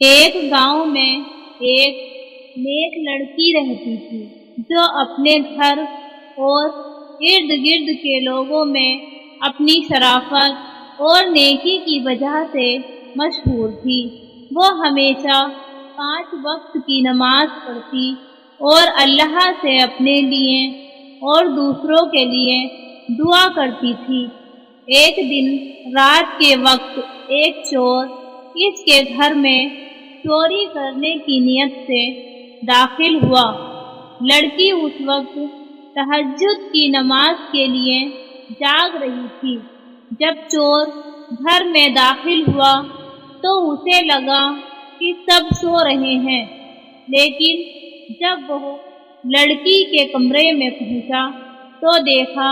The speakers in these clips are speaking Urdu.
ایک گاؤں میں ایک نیک لڑکی رہتی تھی جو اپنے گھر اور ارد گرد کے لوگوں میں اپنی شرافت اور نیکی کی وجہ سے مشہور تھی۔ وہ ہمیشہ 5 وقت کی نماز پڑھتی اور اللہ سے اپنے لیے اور دوسروں کے لیے دعا کرتی تھی۔ ایک دن رات کے وقت ایک چور اس کے گھر میں چوری کرنے کی نیت سے داخل ہوا۔ لڑکی اس وقت تہجد کی نماز کے لیے جاگ رہی تھی۔ جب چور گھر میں داخل ہوا تو اسے لگا کہ سب سو رہے ہیں، لیکن جب وہ لڑکی کے کمرے میں پہنچا تو دیکھا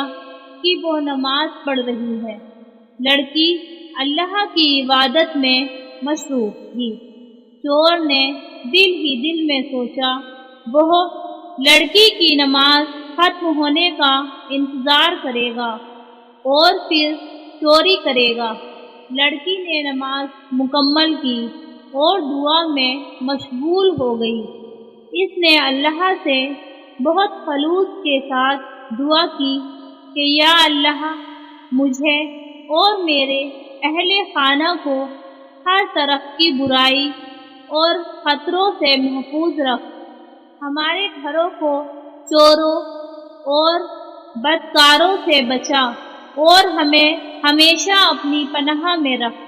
کہ وہ نماز پڑھ رہی ہے۔ لڑکی اللہ کی عبادت میں مصروف تھی۔ چور نے دل ہی دل میں سوچا وہ لڑکی کی نماز ختم ہونے کا انتظار کرے گا اور پھر چوری کرے گا۔ لڑکی نے نماز مکمل کی اور دعا میں مشغول ہو گئی۔ اس نے اللہ سے بہت خلوص کے ساتھ دعا کی کہ یا اللہ، مجھے اور میرے اہل خانہ کو ہر طرح کی برائی اور خطروں سے محفوظ رکھ، ہمارے گھروں کو چوروں اور بدکاروں سے بچا اور ہمیں ہمیشہ اپنی پناہ میں رکھ۔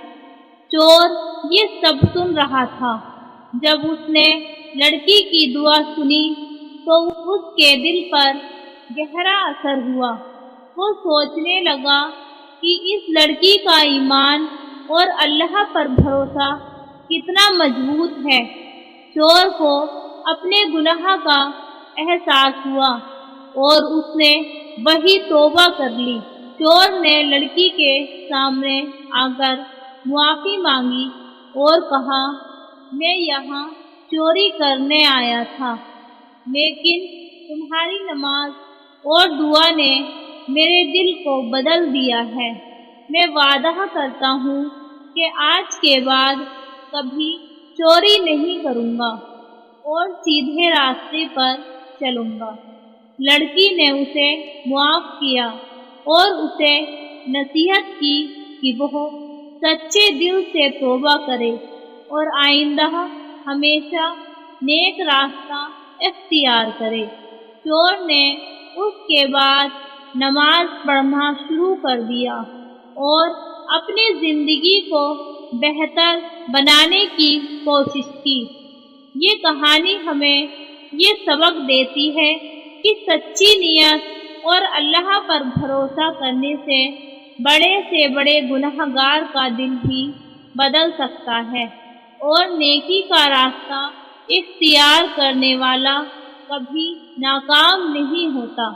چور یہ سب سن رہا تھا۔ جب اس نے لڑکی کی دعا سنی تو اس کے دل پر گہرا اثر ہوا۔ وہ سوچنے لگا کہ اس لڑکی کا ایمان اور اللہ پر بھروسہ کتنا مضبوط ہے۔ چور کو اپنے گناہ کا احساس ہوا اور اس نے وہی توبہ کر لی۔ چور نے لڑکی کے سامنے آ کر معافی مانگی اور کہا، میں یہاں چوری کرنے آیا تھا، لیکن تمہاری نماز اور دعا نے میرے دل کو بدل دیا ہے۔ میں وعدہ کرتا ہوں کہ آج کے بعد کبھی چوری نہیں کروں گا اور سیدھے راستے پر چلوں گا۔ لڑکی نے اسے معاف کیا اور اسے نصیحت کی کہ وہ سچے دل سے توبہ کرے اور آئندہ ہمیشہ نیک راستہ اختیار کرے۔ چور نے اس کے بعد نماز پڑھنا شروع کر دیا اور اپنی زندگی کو بہتر بنانے کی کوشش کی۔ یہ کہانی ہمیں یہ سبق دیتی ہے کہ سچی نیت اور اللہ پر بھروسہ کرنے سے بڑے گناہ گار کا دل بھی بدل سکتا ہے اور نیکی کا راستہ اختیار کرنے والا کبھی ناکام نہیں ہوتا۔